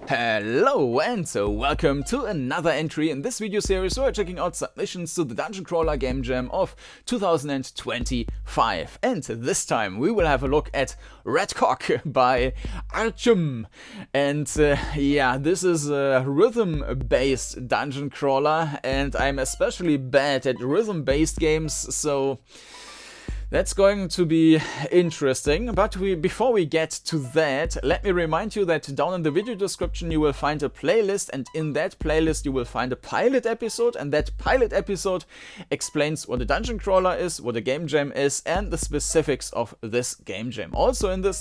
Hello and welcome to another entry in this video series where we're checking out submissions to the DungeonCrawler Game Jam of 2025. And this time we will have a look at Red Cock by Archm. And yeah, this is a rhythm-based dungeon crawler, and I'm especially bad at rhythm-based games, so that's going to be interesting, but before we get to that, let me remind you that down in the video description you will find a playlist, and in that playlist you will find a pilot episode, and that pilot episode explains what a dungeon crawler is, what a game jam is, and the specifics of this game jam. Also in the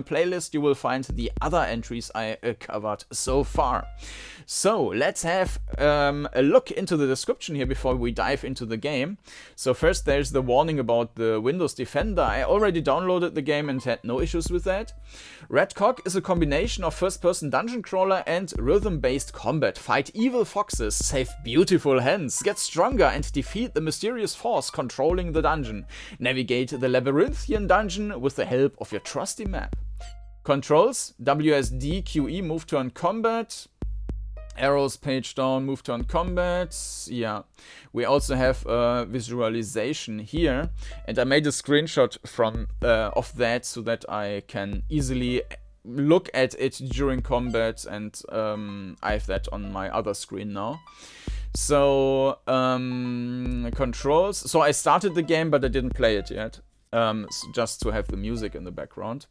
playlist you will find the other entries I covered so far. So let's have a look into the description here before we dive into the game. So first there's the warning about the Windows Defender. I already downloaded the game and had no issues with that. Red Cock is a combination of first-person dungeon crawler and rhythm-based combat. Fight evil foxes, save beautiful hens, get stronger and defeat the mysterious force controlling the dungeon. Navigate the labyrinthian dungeon with the help of your trusty map. Controls: WSD, QE, move turn combat. Arrows, page down, move turn combat. Yeah, we also have a visualization here, and I made a screenshot from of that so that I can easily look at it during combat, and I have that on my other screen now. So controls. So I started the game, but I didn't play it yet, just to have the music in the background.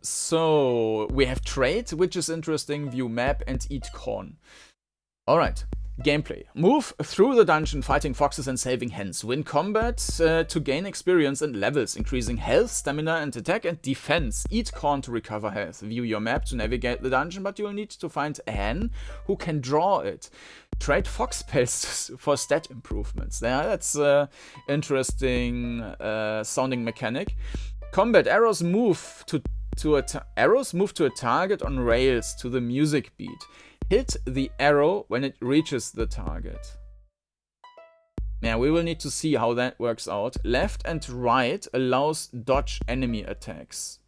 So we have trade, which is interesting, view map, and eat corn. Alright, gameplay. Move through the dungeon fighting foxes and saving hens. Win combat to gain experience and levels, increasing health, stamina, and attack and defense. Eat corn to recover health. View your map to navigate the dungeon, but you will need to find a hen who can draw it. Trade fox pelts for stat improvements. Yeah, that's interesting sounding mechanic. Combat: arrows move to a target on rails to the music beat. Hit the arrow when it reaches the target. Yeah, we will need to see how that works out. Left and right allows dodge enemy attacks.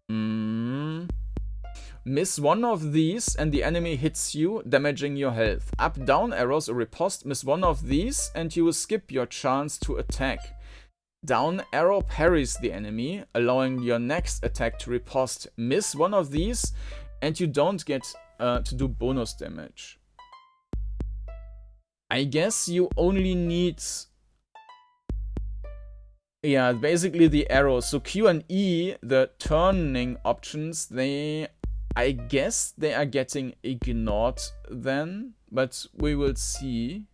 Miss one of these and the enemy hits you, damaging your health. Up down arrows or riposte. Miss one of these and you will skip your chance to attack. Down arrow parries the enemy, allowing your next attack to riposte. Miss one of these and you don't get to do bonus damage. I guess you only need, yeah, basically the arrows. So Q and E, the turning options, I guess they are getting ignored then, but we will see.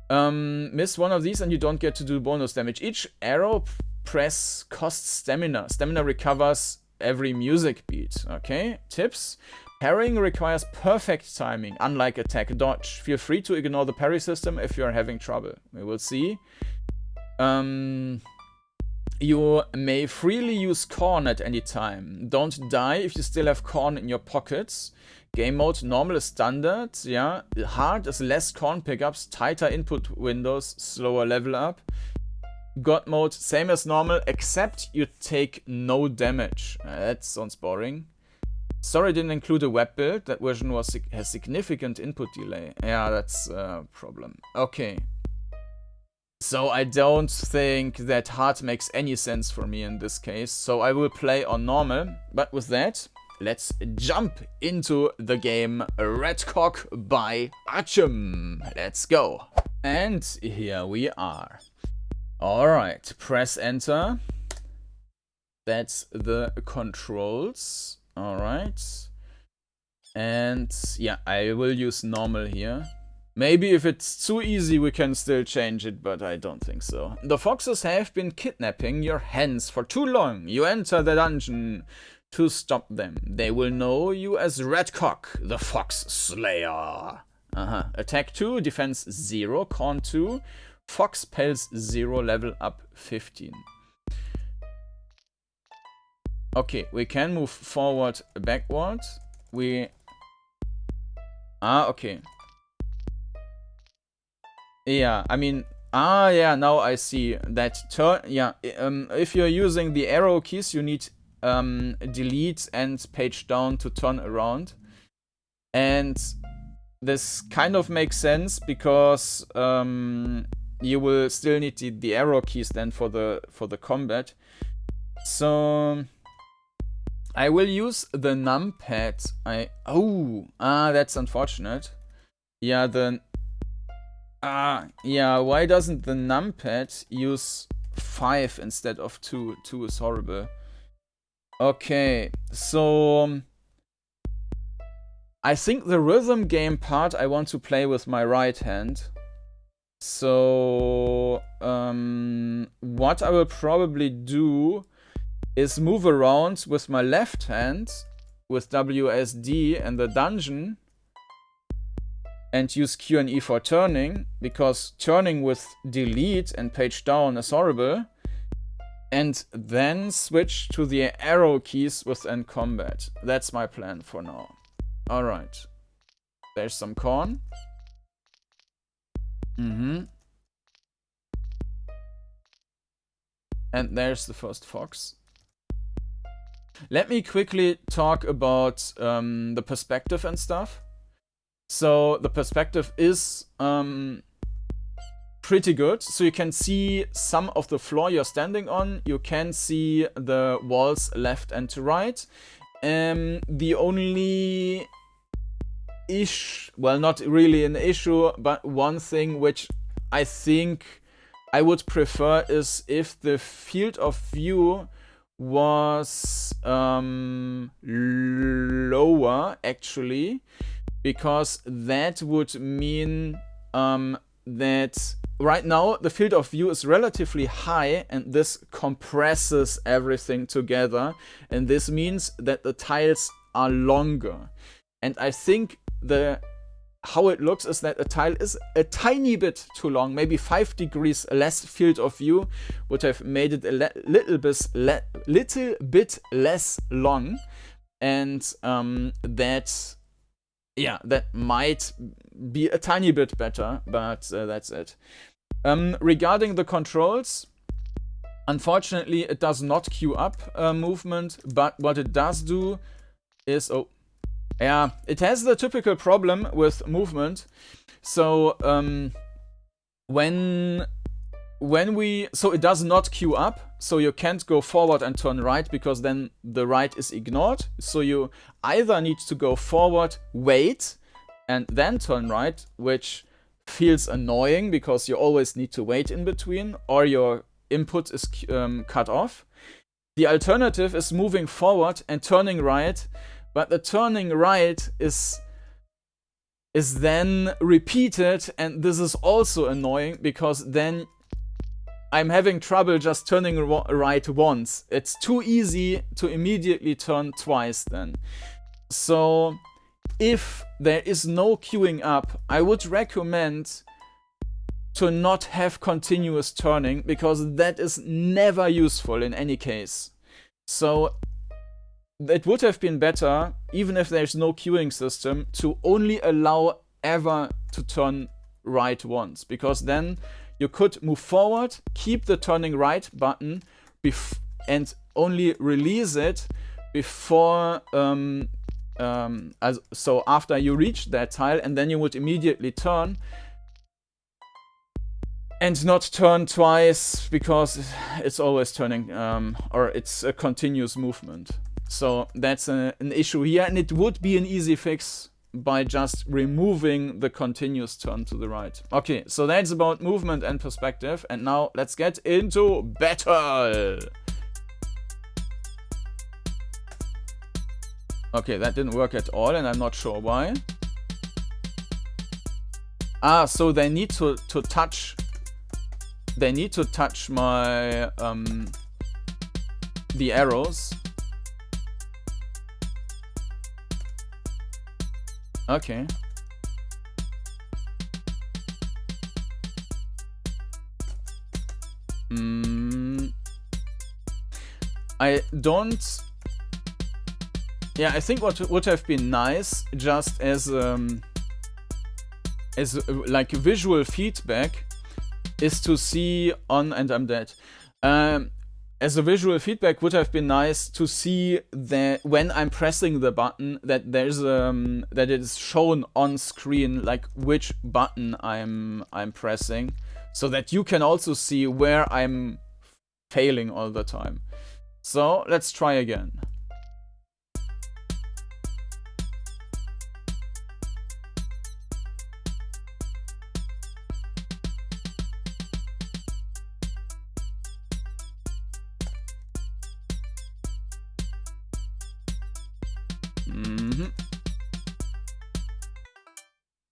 Miss one of these and you don't get to do bonus damage. Each arrow press costs stamina. Stamina recovers every music beat. Okay, tips. Parrying requires perfect timing, unlike attack dodge. Feel free to ignore the parry system if you are having trouble. We will see. You may freely use corn at any time. Don't die if you still have corn in your pockets. Game mode: normal is standard, yeah. Hard is less corn pickups, tighter input windows, slower level up. God mode: same as normal, except you take no damage. That sounds boring. Sorry, didn't include a web build. That version has significant input delay. Yeah, that's a problem. Okay. So I don't think that hard makes any sense for me in this case. So I will play on normal. But with that, let's jump into the game Red Cock by Archm. Let's go. And here we are. Alright, press enter. That's the controls. Alright. And yeah, I will use normal here. Maybe if it's too easy we can still change it, but I don't think so. The foxes have been kidnapping your hens for too long. You enter the dungeon to stop them. They will know you as Red Cock, the Fox Slayer. Attack 2, defense 0, corn 2, fox pelts 0, level up 15. Okay, we can move forward, backward. Okay. Yeah, I mean, yeah, now I see that turn. Yeah, if you're using the arrow keys, you need delete and page down to turn around. And this kind of makes sense because you will still need the arrow keys then for the combat. So I will use the numpad. That's unfortunate. Yeah, why doesn't the numpad use 5 instead of 2? 2 is horrible. Okay, so I think the rhythm game part I want to play with my right hand. So what I will probably do is move around with my left hand with WSD and the dungeon and use Q and E for turning, because turning with delete and page down is horrible, and then switch to the arrow keys within combat. That's my plan for now. Alright. There's some corn. And there's the first fox. Let me quickly talk about the perspective and stuff. So the perspective is pretty good. So you can see some of the floor you're standing on. You can see the walls left and to right. The only well, not really an issue, but one thing which I think I would prefer is if the field of view was lower, actually, because that would mean that right now the field of view is relatively high, and this compresses everything together, and this means that the tiles are longer. And I think how it looks is that a tile is a tiny bit too long. Maybe 5 degrees less field of view would have made it a little bit less long, and that might be a tiny bit better, but that's it. Regarding the controls, unfortunately it does not queue up movement, but what it does do is it has the typical problem with movement. So so it does not queue up, so you can't go forward and turn right, because then the right is ignored. So you either need to go forward, wait, and then turn right, which feels annoying because you always need to wait in between, or your input is cut off. The alternative is moving forward and turning right, but the turning right is then repeated, and this is also annoying because then I'm having trouble just turning right once. It's too easy to immediately turn twice then. So if there is no queuing up, I would recommend to not have continuous turning, because that is never useful in any case. So it would have been better, even if there's no queuing system, to only allow ever to turn right once, because then you could move forward, keep the turning right button, and only release it before so after you reach that tile, and then you would immediately turn and not turn twice, because it's always turning, or it's a continuous movement. So that's an issue here, and it would be an easy fix by just removing the continuous turn to the right. Okay, so that's about movement and perspective, and now let's get into battle! Okay, that didn't work at all, and I'm not sure why. So they need to touch... They need to touch my... the arrows. Okay. I don't... Yeah, I think what would have been nice, just as like visual feedback, is to see on... And I'm dead. as a visual feedback, would have been nice to see that when I'm pressing the button, that there's that it is shown on screen, like which button I'm pressing, so that you can also see where I'm failing all the time. So let's try again.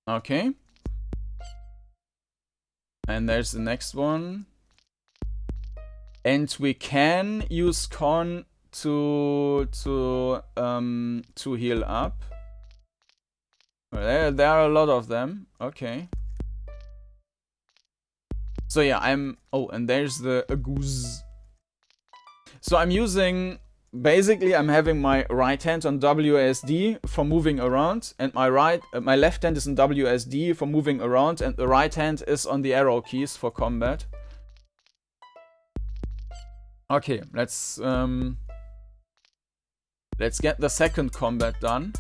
Okay. And there's the next one. And we can use corn to heal up. There are a lot of them. Okay. So yeah, oh, and there's the goose. So I'm using, basically I'm having my right hand on WASD for moving around, and my left hand is on WASD for moving around, and the right hand is on the arrow keys for combat. Okay, let's get the second combat done.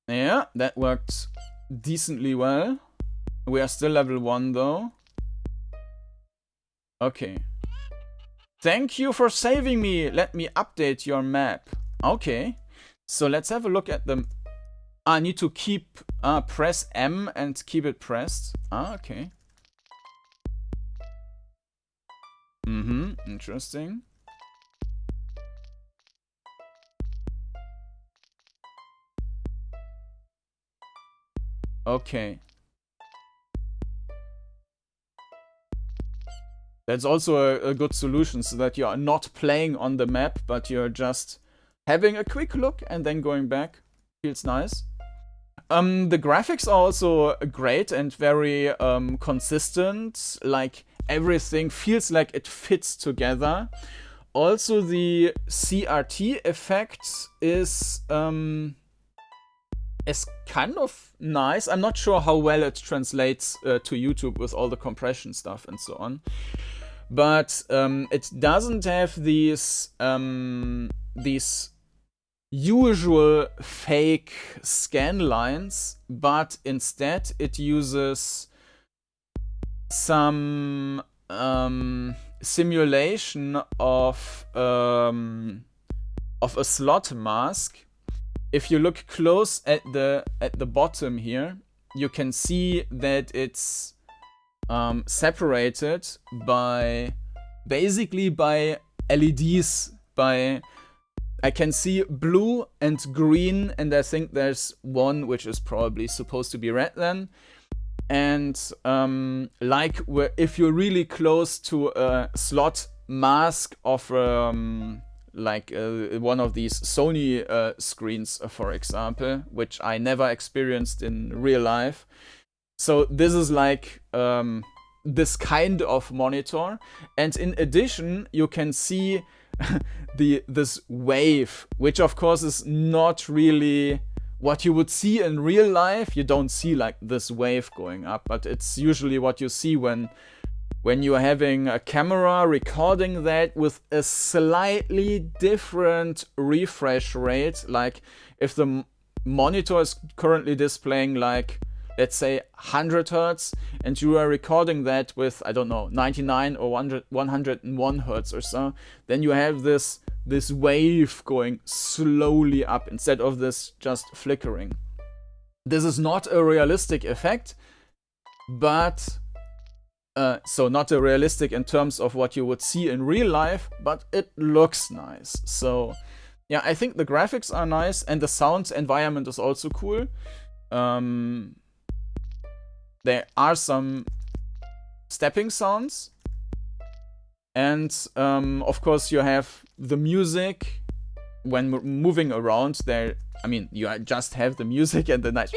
Yeah, that worked decently well. We are still level 1 though. Okay. Thank you for saving me. Let me update your map. Okay. So let's have a look at the... I need to keep... press M and keep it pressed. Okay. Interesting. Okay. That's also a good solution, so that you're not playing on the map, but you're just having a quick look and then going back. Feels nice. The graphics are also great and very consistent. Like, everything feels like it fits together. Also, the CRT effect is kind of nice. I'm not sure how well it translates to YouTube with all the compression stuff and so on. But it doesn't have these usual fake scan lines, but instead it uses some simulation of a slot mask. If you look close at the bottom here, you can see that it's separated by LEDs. I can see blue and green, and I think there's one which is probably supposed to be red then. And if you're really close to a slot mask of one of these Sony screens, for example, which I never experienced in real life. So this is like this kind of monitor, and in addition you can see this wave, which of course is not really what you would see in real life. You don't see like this wave going up, but it's usually what you see when you're having a camera recording that with a slightly different refresh rate. Like if the monitor is currently displaying like, let's say 100 Hertz, and you are recording that with, I don't know, 99 or 101 Hertz or so, then you have this wave going slowly up instead of this just flickering. This is not a realistic effect, but so not a realistic in terms of what you would see in real life, but it looks nice. So yeah, I think the graphics are nice, and the sound environment is also cool. There are some stepping sounds, and of course you have the music when moving around there. I mean, you just have the music and the nice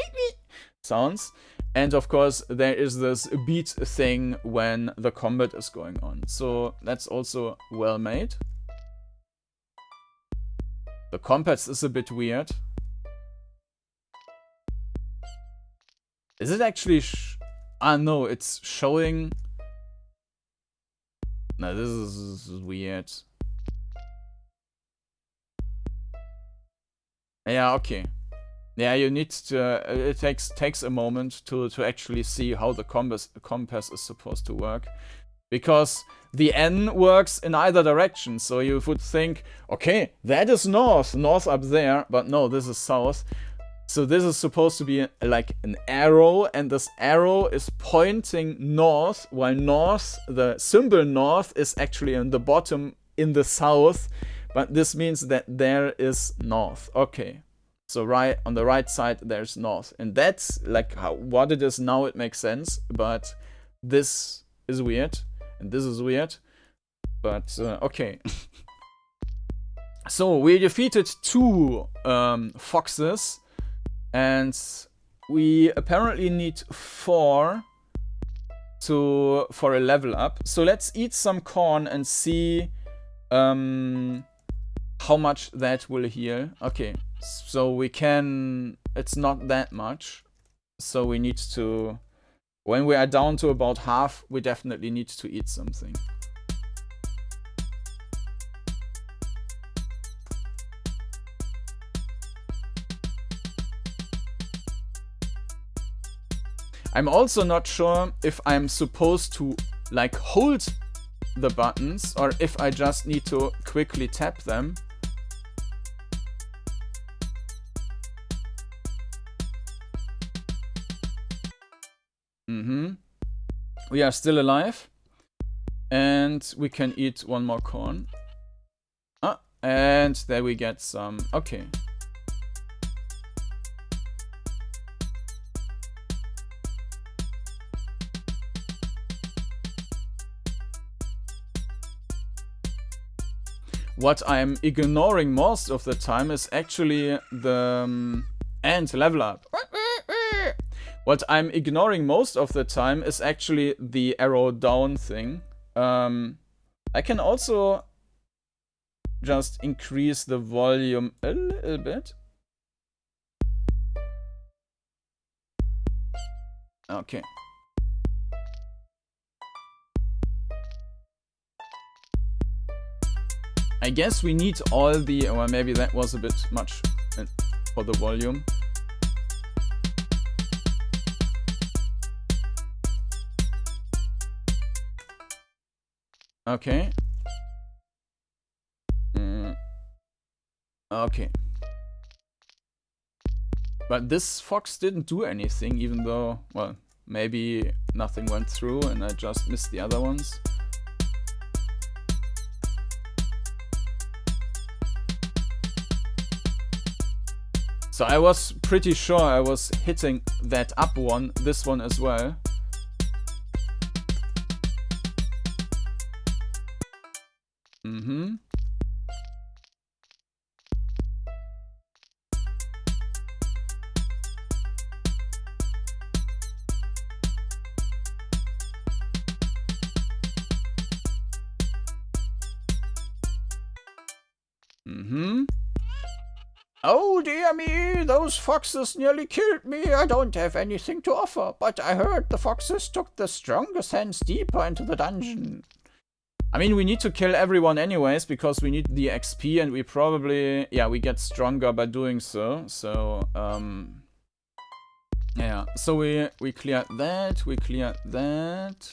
sounds, And of course, there is this beat thing when the combat is going on. So that's also well made. The compass is a bit weird. Is it actually no, it's showing... No, this is weird. Yeah, okay. Yeah, you need to... it takes a moment to actually see how the compass is supposed to work. Because the N works in either direction, so you would think, okay, that is north up there, but no, this is south. So this is supposed to be like an arrow, and this arrow is pointing north, while north, the symbol north, is actually on the bottom in the south, but this means that there is north. Okay, so right on the right side there's north, and that's like what it is now. It makes sense, but this is weird, and this is weird, but okay. So we defeated 2 foxes. And we apparently need 4 for a level up. So let's eat some corn and see how much that will heal. Okay, so we can... It's not that much. So we need to... When we are down to about half, we definitely need to eat something. I'm also not sure if I'm supposed to like hold the buttons or if I just need to quickly tap them. We are still alive. And we can eat 1 more corn. And there we get some. Okay. What I'm ignoring most of the time is actually the and level up. What I'm ignoring most of the time is actually the arrow down thing. I can also just increase the volume a little bit. Okay. I guess we need all the... Or maybe that was a bit much for the volume. Okay. Okay. But this fox didn't do anything, even though... Well, maybe nothing went through and I just missed the other ones. So I was pretty sure I was hitting that up one, this one as well. Oh dear me, those foxes nearly killed me. I don't have anything to offer, but I heard the foxes took the strongest hands deeper into the dungeon. I mean, we need to kill everyone anyways, because we need the XP and we probably... Yeah, we get stronger by doing so. So, yeah. So we cleared that, we cleared that.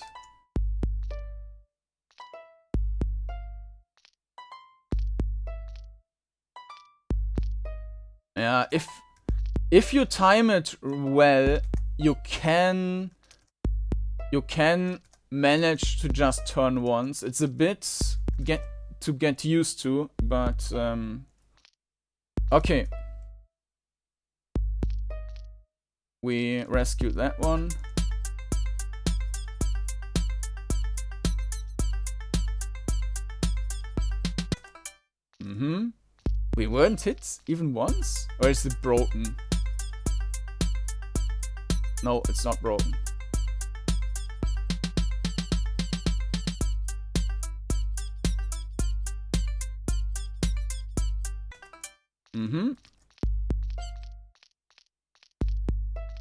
Yeah, if you time it well, you can manage to just turn once. It's a bit to get used to, but okay. We rescued that one. We weren't hit even once? Or is it broken? No, it's not broken.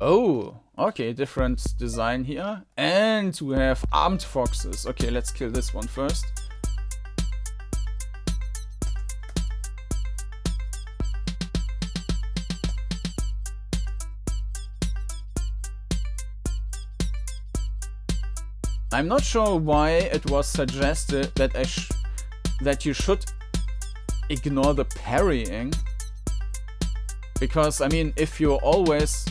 Oh, okay, different design here. And we have armed foxes. Okay, let's kill this one first. I'm not sure why it was suggested that that you should ignore the parrying. Because, I mean, if you always...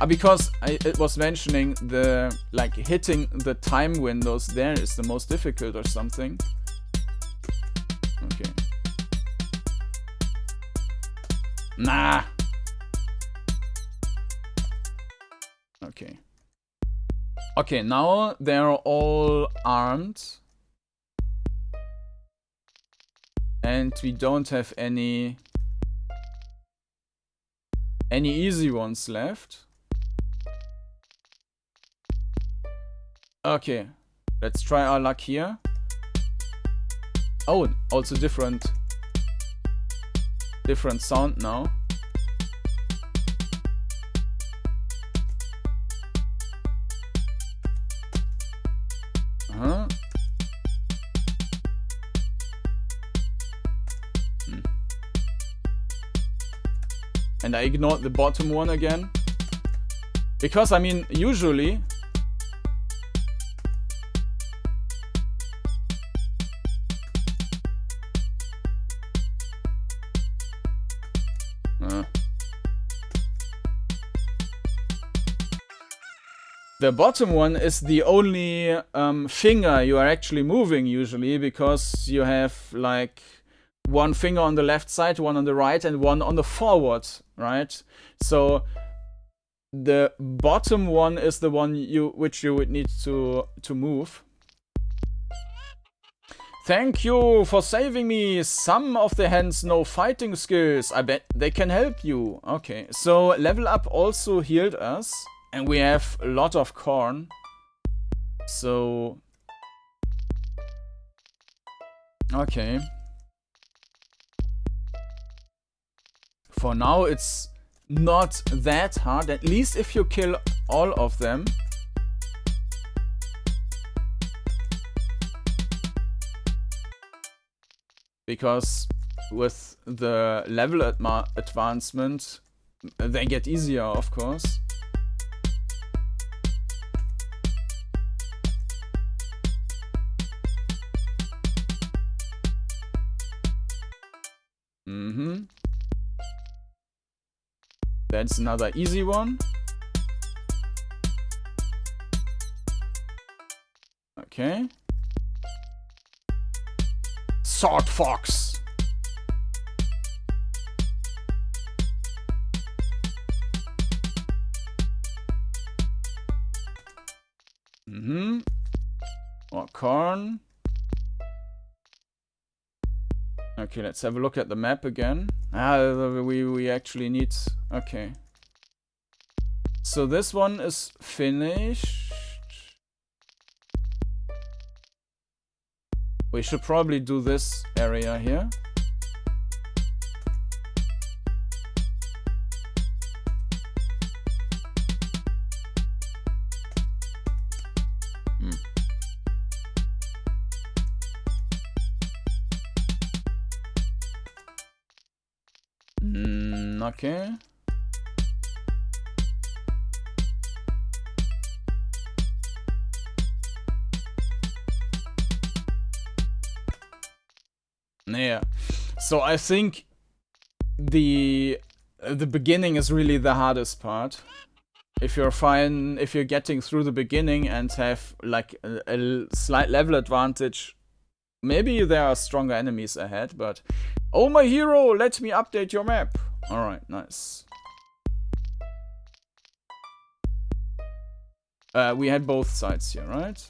because it was mentioning the, like, hitting the time windows there is the most difficult or something. Okay. Nah. Okay. Okay, now they're all armed. And we don't have any easy ones left. Okay, let's try our luck here. Oh, also different sound now. And I ignored the bottom one again. Because, I mean, usually... the bottom one is the only finger you are actually moving usually, because you have like one finger on the left side, one on the right, and one on the forward, right? So the bottom one is the one which you would need to move. Thank you for saving me. Some of the hands know fighting skills. I bet they can help you. Okay, so level up also healed us. And we have a lot of corn. So... okay. For now it's not that hard. At least if you kill all of them. Because with the level advancement, they get easier, of course. That's another easy one. Okay. Sword Fox. More corn. Okay, let's have a look at the map again. We actually need... okay. So this one is finished. We should probably do this area here. Okay. Yeah. So I think the beginning is really the hardest part. If you're getting through the beginning and have like a slight level advantage, maybe there are stronger enemies ahead, but oh my hero, let me update your map. Alright, nice. We had both sides here, right?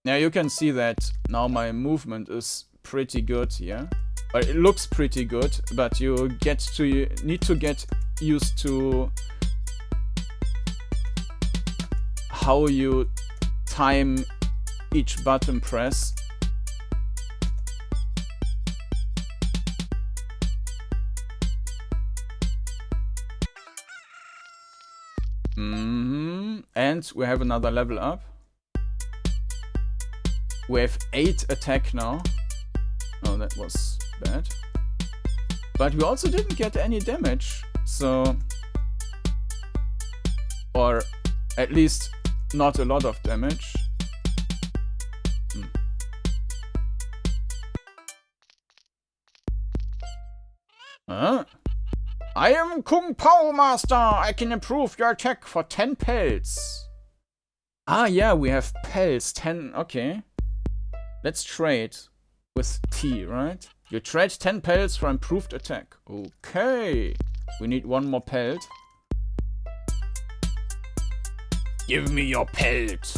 Now you can see that now my movement is pretty good here. But it looks pretty good, but you need to get used to how you time each button press. And we have another level up. We have 8 attack now. Oh, that was bad. But we also didn't get any damage, so... Or at least not a lot of damage. Huh? I am Kung Pao Master! I can improve your attack for 10 pelts. Ah, yeah, we have pelts. 10, okay. Let's trade with T, right? You trade 10 pelts for improved attack. Okay. We need one more pelt. Give me your pelt.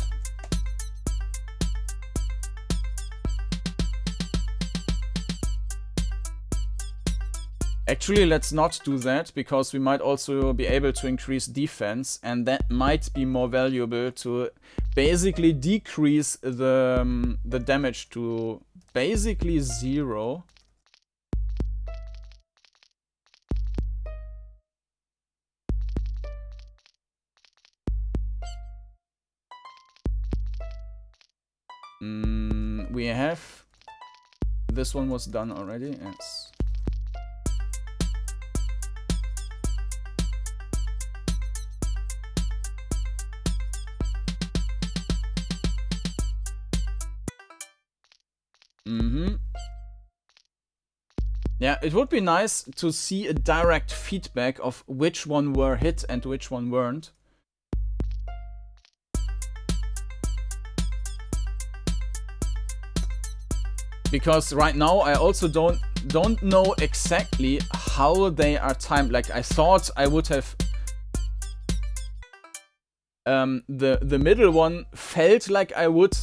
Actually, let's not do that, because we might also be able to increase defense, and that might be more valuable to basically decrease the damage to basically 0. We have... This one was done already, yes. Yeah, it would be nice to see a direct feedback of which one were hit and which one weren't. Because right now I also don't know exactly how they are timed. Like, I thought I would have the middle one felt like I would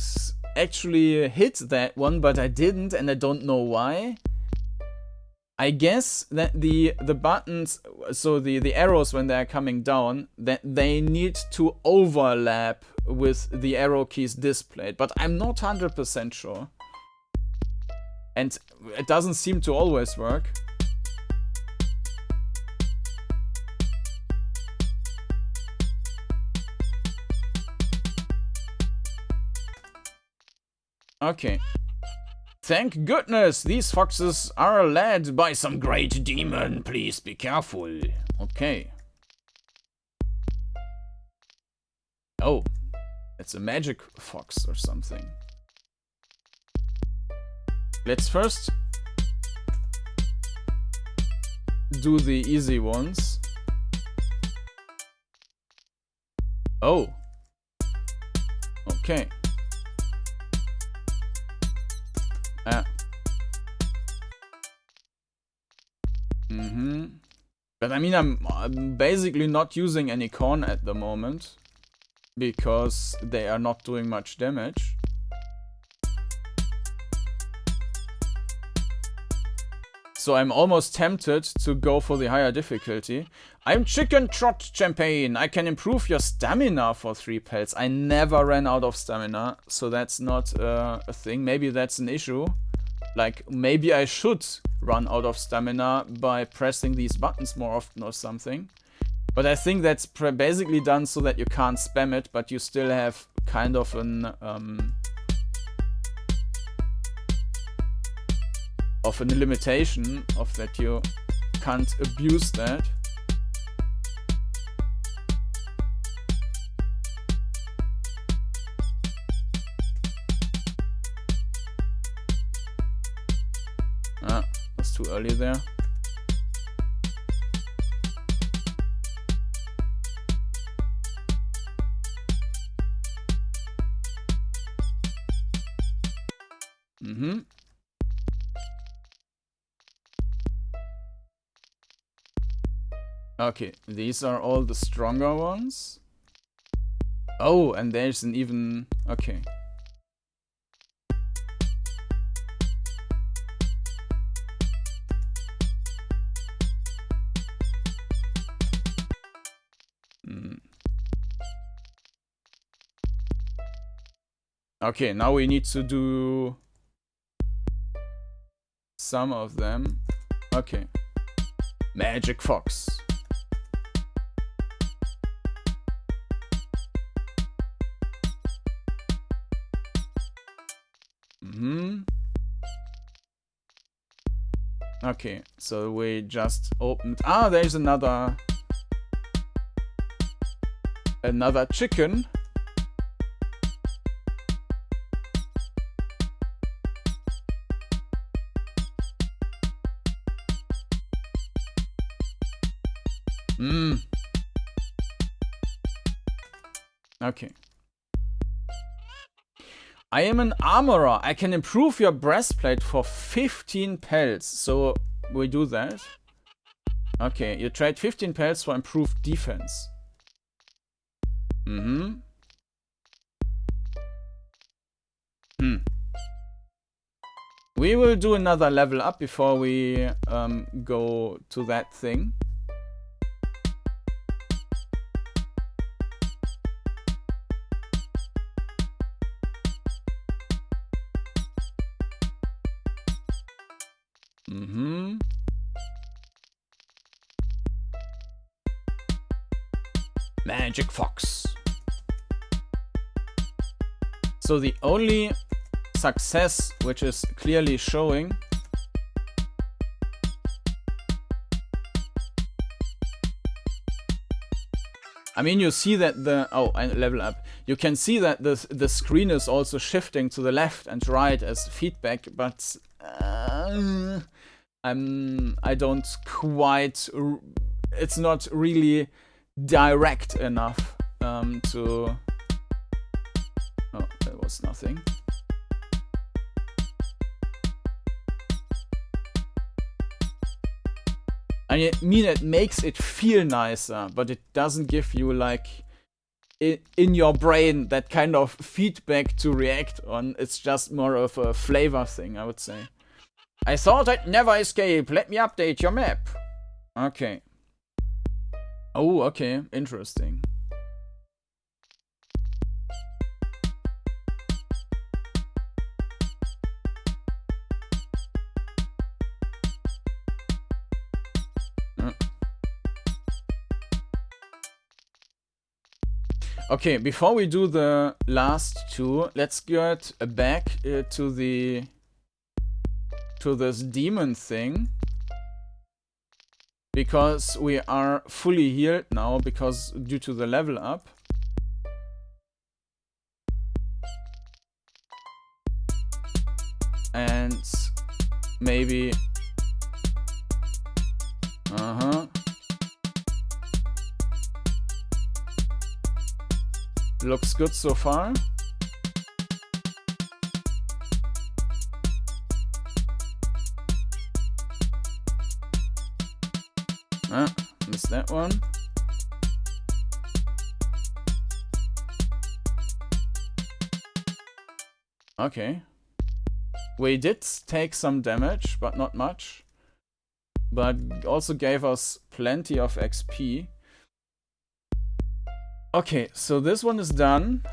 actually hit that one, but I didn't, and I don't know why. I guess that the buttons, so the arrows when they're coming down, that they need to overlap with the arrow keys displayed, but I'm not 100% sure. And it doesn't seem to always work. Okay. Thank goodness these foxes are led by some great demon. Please be careful. Okay. Oh, it's a magic fox or something. Let's first do the easy ones. Oh. Okay. But I mean, I'm basically not using any corn at the moment, because they are not doing much damage. So I'm almost tempted to go for the higher difficulty. I'm Chicken Trot Champagne. I can improve your stamina for 3 pelts. I never ran out of stamina, so that's not a thing. Maybe that's an issue. Like, maybe I should run out of stamina by pressing these buttons more often or something. But I think that's basically done so that you can't spam it, but you still have kind of an limitation of that you can't abuse that. Ah, was too early there. Okay, these are all the stronger ones. Oh, and there's an even... Okay. Okay, now we need to do some of them. Okay. Magic Fox. Okay, so we just opened. Ah, there's another chicken. Okay. I am an armorer. I can improve your breastplate for 15 pelts. So we do that. Okay, you trade 15 pelts for improved defense. We will do another level up before we go to that thing. Magic Fox. So the only success which is clearly showing I mean, you see that the I level up. You can see that the screen is also shifting to the left and right as feedback, but I don't quite. It's not really direct enough to. Oh, that was nothing. I mean, it makes it feel nicer, but it doesn't give you, like, in your brain that kind of feedback to react on. It's just more of a flavor thing, I would say. I thought I'd never escape. Let me update your map. Okay. Oh, okay. Interesting. Okay, before we do the last two, let's get back to this demon thing, because we are fully healed now because due to the level up. And maybe looks good so far. Missed that one. Okay. We did take some damage, but not much. But also gave us plenty of XP. Okay, so this one is done.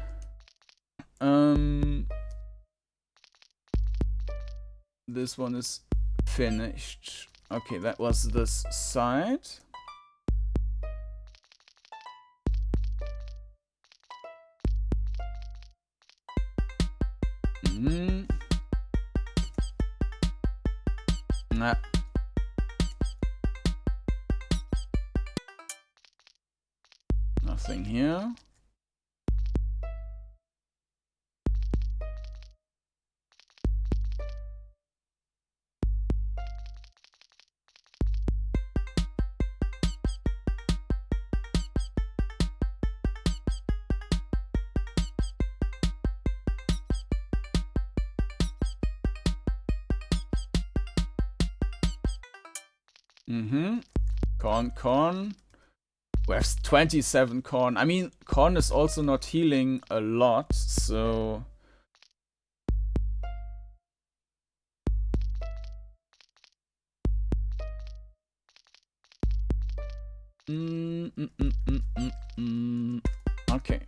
This one is finished. Okay, that was this side. Nah. Nothing here. Corn. We have 27 corn. I mean, corn is also not healing a lot, so... Okay.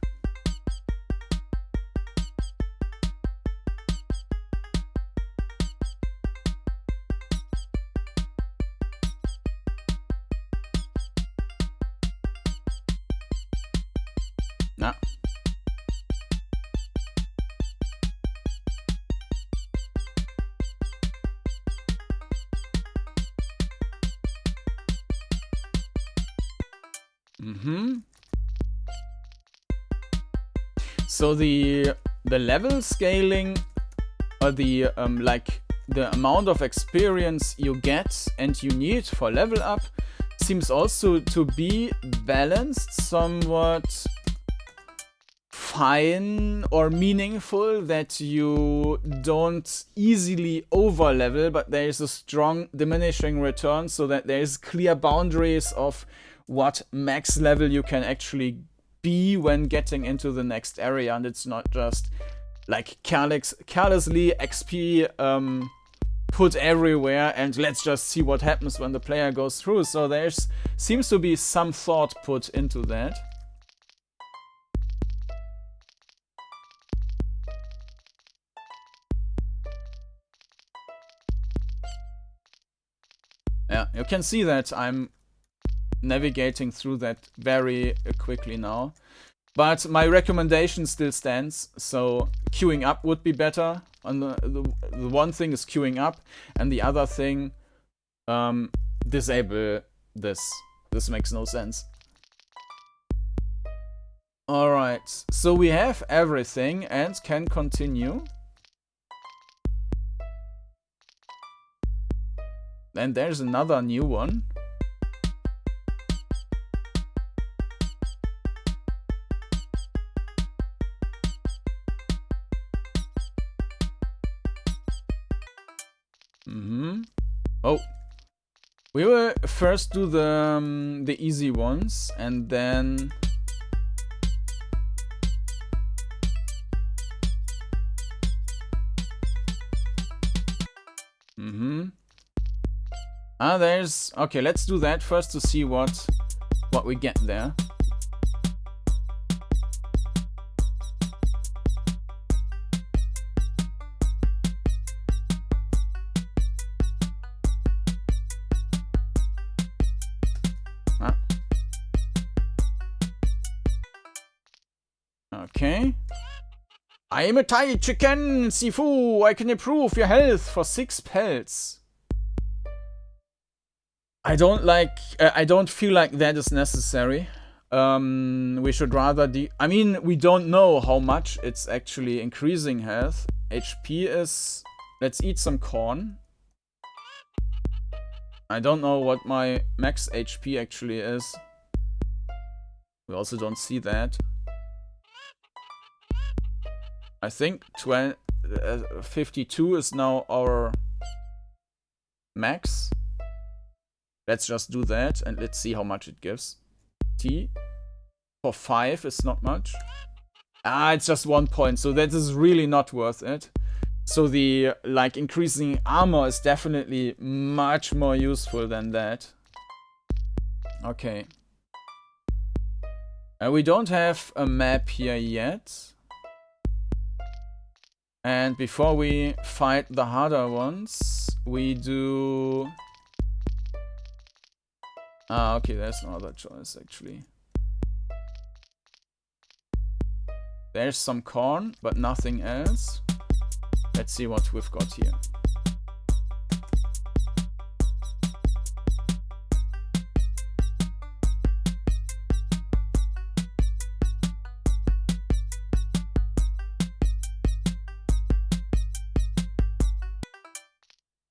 So the level scaling, or the like the amount of experience you get and you need for level up, seems also to be balanced somewhat fine or meaningful, that you don't easily over level, but there is a strong diminishing return, so that there is clear boundaries of what max level you can actually be when getting into the next area, and it's not just like carelessly XP put everywhere and let's just see what happens when the player goes through. So there's seems to be some thought put into that. Yeah, you can see that I'm navigating through that very quickly now. But my recommendation still stands, so queuing up would be better. And the one thing is queuing up, and the other thing, disable this. This makes no sense. Alright, so we have everything and can continue. And there's another new one. Oh, we will first do the easy ones, and then there's okay. Let's do that first to see what we get there. Okay. I am a Thai chicken, Sifu. I can improve your health for 6 pelts. I don't feel like that is necessary. We should rather I mean, we don't know how much it's actually increasing health. HP is... Let's eat some corn. I don't know what my max HP actually is. We also don't see that. I think 52 is now our max. Let's just do that and let's see how much it gives. T for 5 is not much. It's just 1 point, so that is really not worth it. So the like increasing armor is definitely much more useful than that. Okay. We don't have a map here yet. And before we fight the harder ones, we do... okay, there's no other choice actually. There's some corn, but nothing else. Let's see what we've got here.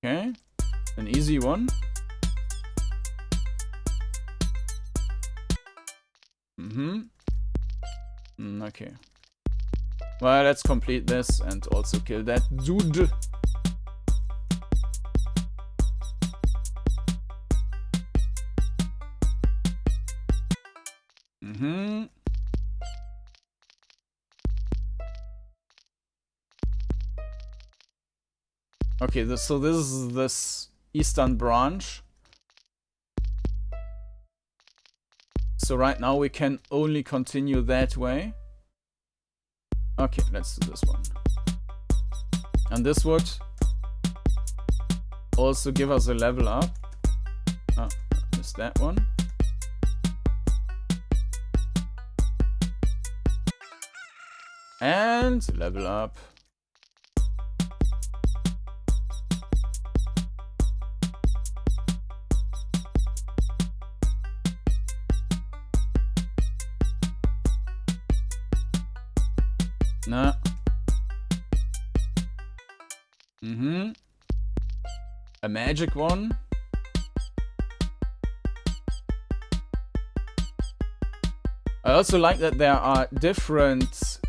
Okay, an easy one. Okay. Well, let's complete this and also kill that dude. Okay, so this is this eastern branch. So right now we can only continue that way. Okay, let's do this one. And this would also give us a level up. Missed that one. And level up. Nah. A magic one. I also like that there are different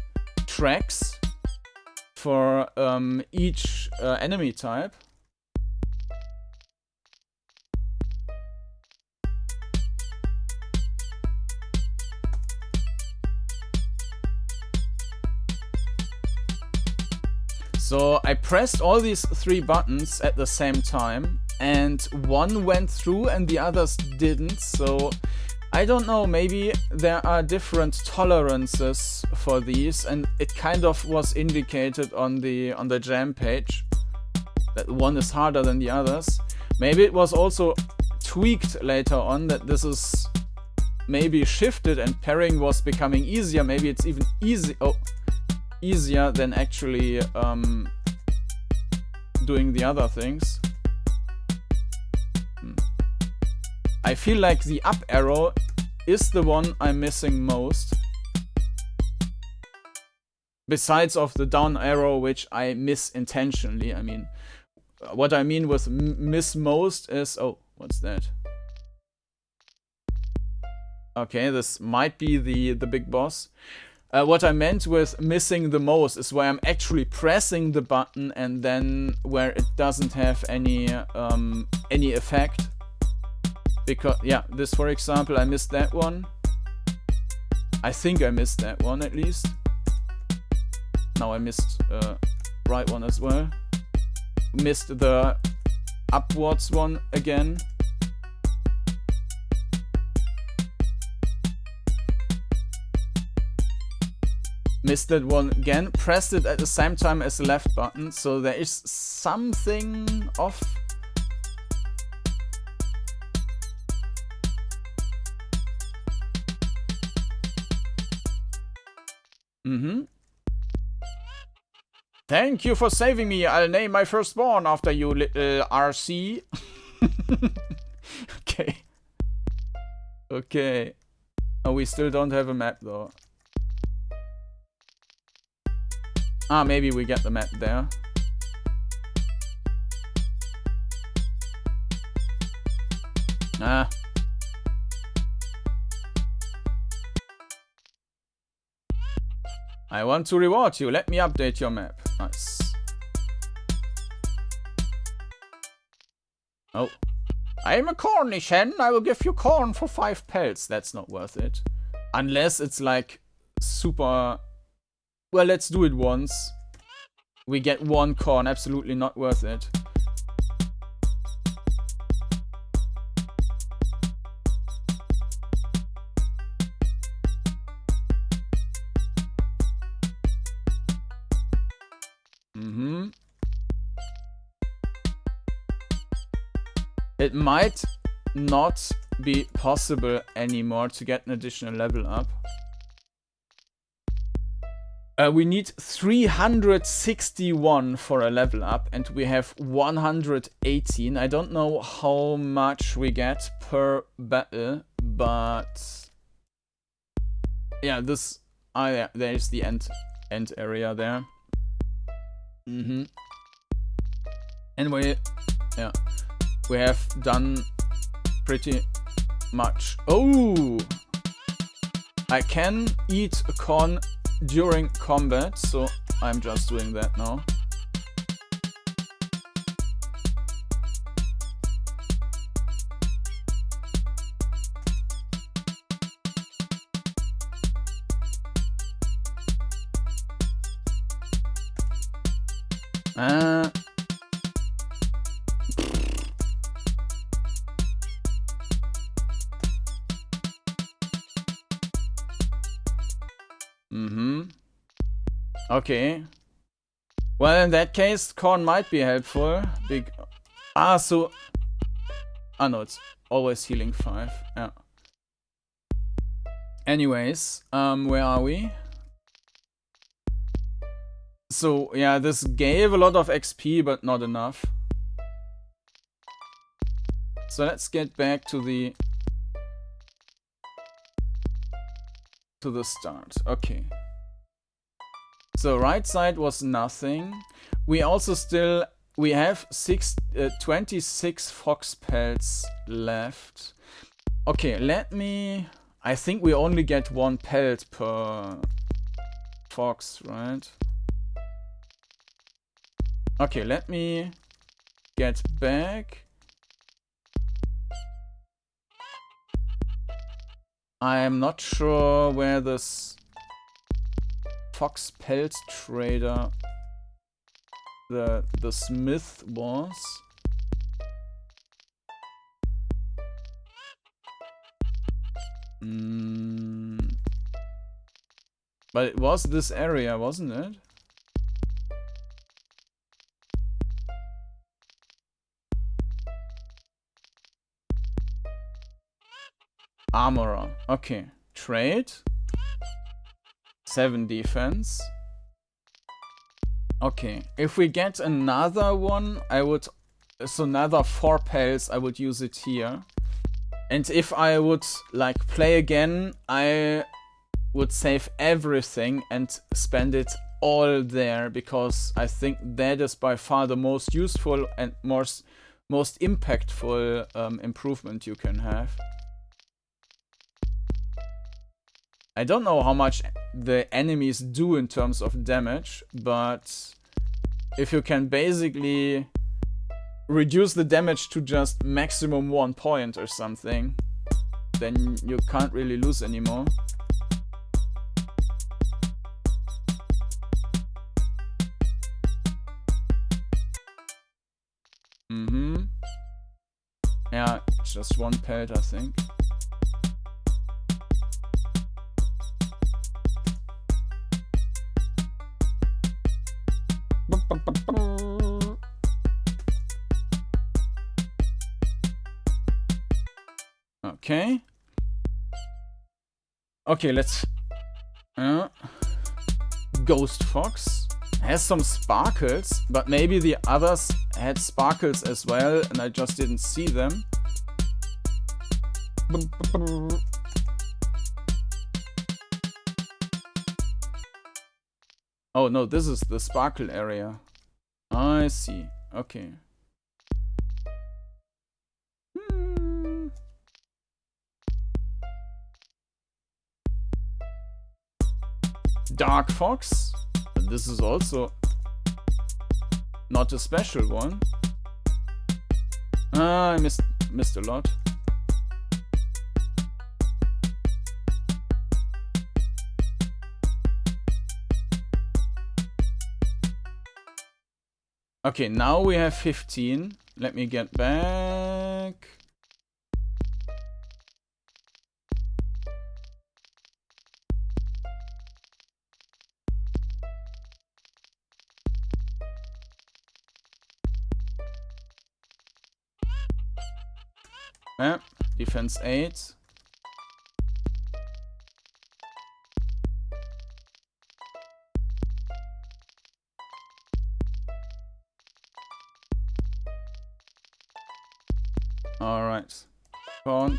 tracks for each enemy type. So I pressed all these 3 buttons at the same time, and one went through and the others didn't, so I don't know, maybe there are different tolerances for these, and it kind of was indicated on the jam page that one is harder than the others. Maybe it was also tweaked later on, that this is maybe shifted and parrying was becoming easier. Maybe it's even easier than actually doing the other things. I feel like the up arrow is the one I'm missing most. Besides of the down arrow, which I miss intentionally. I mean, what I mean with miss most is... Oh, what's that? Okay, this might be the big boss. What I meant with missing the most is where I'm actually pressing the button and then where it doesn't have any effect. Because, yeah, this for example, I missed that one. I think I missed that one at least. Now I missed right one as well. Missed the upwards one again. Missed that one again, pressed it at the same time as the left button, so there is something off. Thank you for saving me. I'll name my firstborn after you, little RC. Okay. Okay. Oh, we still don't have a map though. Ah, maybe we get the map there. Ah. I want to reward you. Let me update your map. Nice. Oh. I am a cornish hen. I will give you corn for 5 pelts. That's not worth it. Unless it's like super... Well, let's do it once. We get 1 corn. Absolutely not worth it. It might not be possible anymore to get an additional level up. We need 361 for a level up, and we have 118. I don't know how much we get per battle, but yeah, this yeah, there's the end area there. Anyway, yeah, we have done pretty much. Oh, I can eat a corn during combat, so I'm just doing that now. Okay. Well, in that case, corn might be helpful. So... Ah, no, it's always healing 5. Yeah. Anyways, where are we? So, yeah, this gave a lot of XP, but not enough. So let's get back to the start. Okay. So right side was nothing. We also still, we have 26 fox pelts left. Okay, let me, I think we only get 1 pelt per fox, right? Okay, let me get back. I am not sure where this fox pelt trader, the smith was. But it was this area, wasn't it? Armorer. Okay. Trade. 7 defense. Okay. If we get another one, I would... So another 4 pelts, I would use it here. And if I would, like, play again, I would save everything and spend it all there, because I think that is by far the most useful and most impactful improvement you can have. I don't know how much the enemies do in terms of damage, but if you can basically reduce the damage to just maximum 1 point or something, then you can't really lose anymore. Yeah, just 1 pelt, I think. Okay. Okay, let's... Ghost Fox has some sparkles, but maybe the others had sparkles as well, and I just didn't see them. Oh no, this is the sparkle area. I see. Okay. Dark Fox. And this is also not a special one. I missed a lot. Okay, now we have 15. Let me get back. Defense 8. Alright. Corn.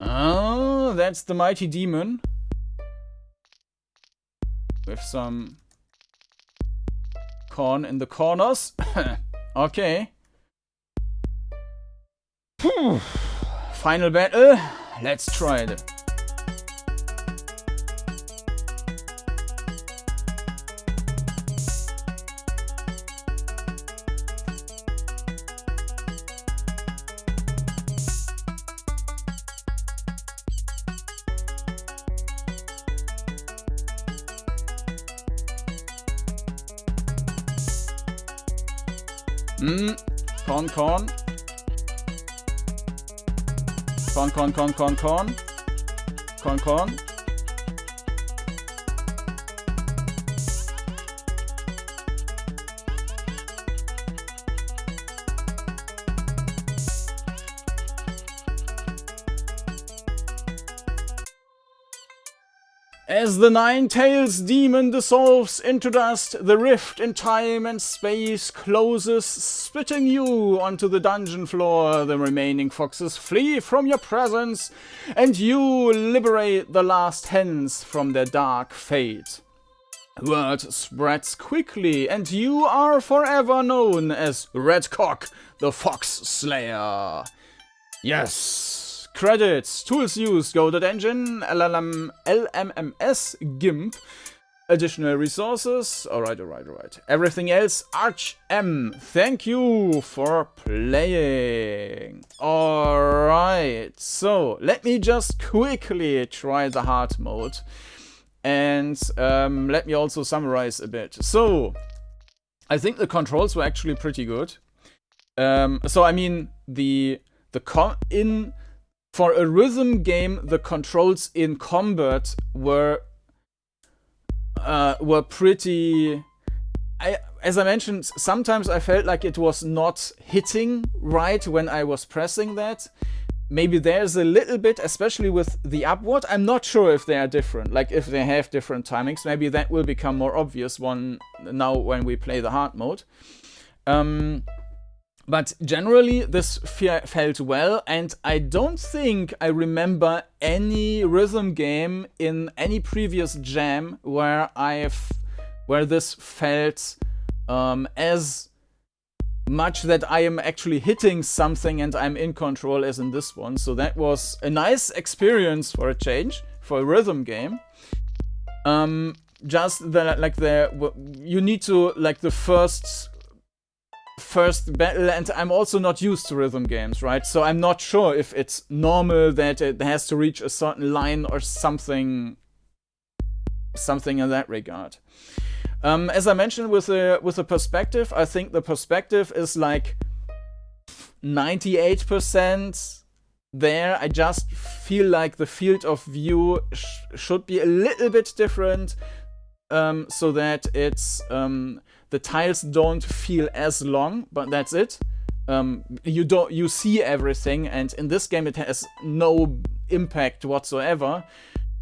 Oh, that's the mighty demon. With some corn in the corners. Okay. Final battle. Let's try it. Corn. As the Nine-Tails demon dissolves into dust, the rift in time and space closes, spitting you onto the dungeon floor. The remaining foxes flee from your presence, and you liberate the last hens from their dark fate. Word spreads quickly, and you are forever known as Redcock, the Fox Slayer. Yes! Credits. Tools used. Go to Engine, LMMS, GIMP. Additional resources. Alright. Everything else, archm. Thank you for playing. Alright. So, let me just quickly try the hard mode. And let me also summarize a bit. So, I think the controls were actually pretty good. So, I mean, for a rhythm game, the controls in combat were pretty. As I mentioned, sometimes I felt like it was not hitting right when I was pressing that. Maybe there's a little bit, especially with the upward. I'm not sure if they are different, like if they have different timings. Maybe that will become more obvious now when we play the hard mode. But generally, this felt well, and I don't think I remember any rhythm game in any previous jam where this felt as much that I am actually hitting something and I'm in control as in this one. So that was a nice experience for a change, for a rhythm game. Just you need to, like, the first battle, and I'm also not used to rhythm games, right? So I'm not sure if it's normal that it has to reach a certain line or something in that regard. As I mentioned with the perspective, I think the perspective is like 98% there. I just feel like the field of view should be a little bit different, so that it's the tiles don't feel as long, but that's it. You see everything, and in this game it has no impact whatsoever.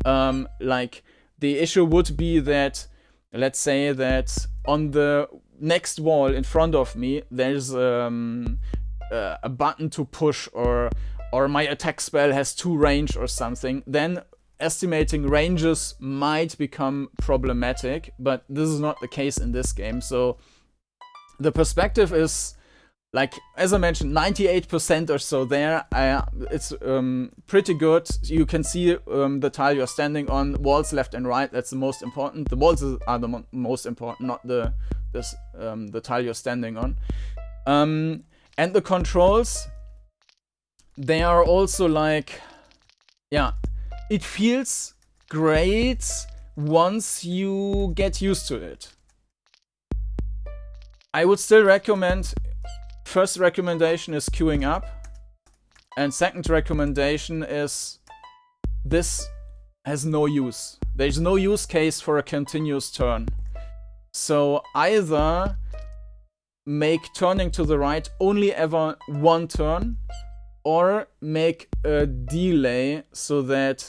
Like, the issue would be that, let's say that on the next wall in front of me there's a button to push, or my attack spell has 2 range or something, then estimating ranges might become problematic, but this is not the case in this game. So the perspective is, like, as I mentioned, 98% or so there. It's pretty good. You can see the tile you're standing on, walls left and right. That's the most important. The walls are the most important, not the tile you're standing on. And the controls, they are also like, yeah, it feels great once you get used to it. I would still recommend. First recommendation is queuing up, and second recommendation is this has no use. There's no use case for a continuous turn. So either make turning to the right only ever 1 turn, or make a delay so that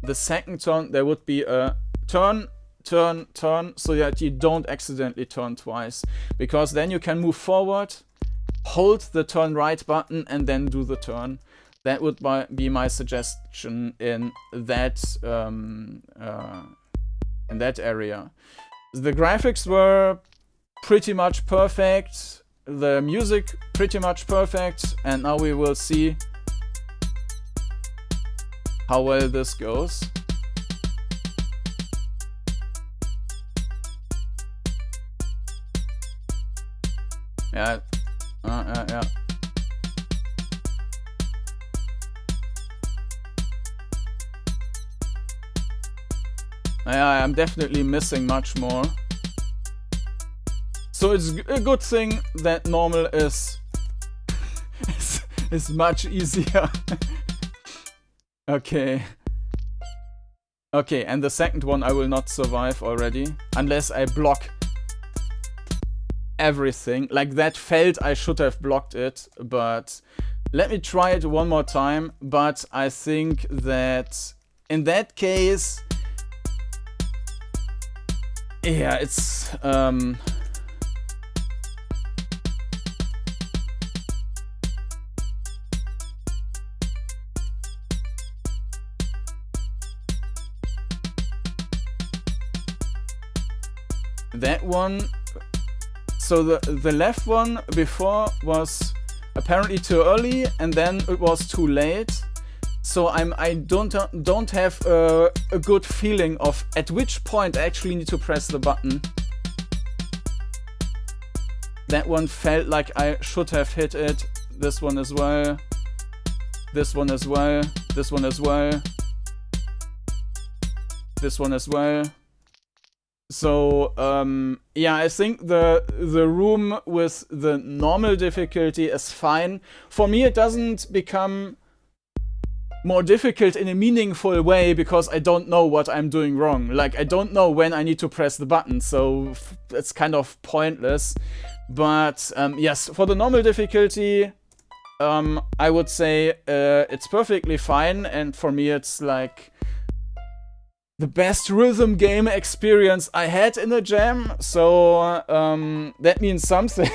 the second turn there would be a turn, so that you don't accidentally turn twice, because then you can move forward, hold the turn right button, and then do the turn. That would be my suggestion in that area. The graphics were pretty much perfect, the music pretty much perfect, and now we will see how well this goes. Yeah. Yeah. Yeah, I'm definitely missing much more. So it's a good thing that normal is much easier. Okay. Okay, and the second one I will not survive already, unless I block everything. Like, that felt I should have blocked it, but let me try it one more time. But I think that in that case yeah, it's that one. So the left one before was apparently too early, and then it was too late. So I don't have a good feeling of at which point I actually need to press the button. That one felt like I should have hit it. This one as well. This one as well. This one as well. This one as well. So, yeah, I think the room with the normal difficulty is fine. For me, it doesn't become more difficult in a meaningful way because I don't know what I'm doing wrong. Like, I don't know when I need to press the button, so it's kind of pointless. But, yes, for the normal difficulty, I would say it's perfectly fine, and for me it's like the best rhythm game experience I had in a jam, so that means something.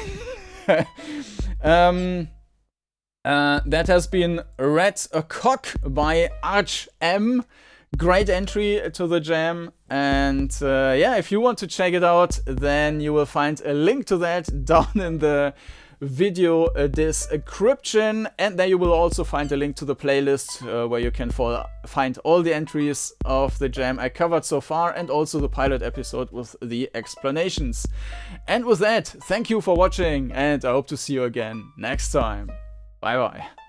That has been Red Cock by archm. Great entry to the jam, and yeah, if you want to check it out, then you will find a link to that down in the video description, and there you will also find a link to the playlist where you can find all the entries of the jam I covered so far, and also the pilot episode with the explanations. And with that, thank you for watching, and I hope to see you again next time. Bye bye.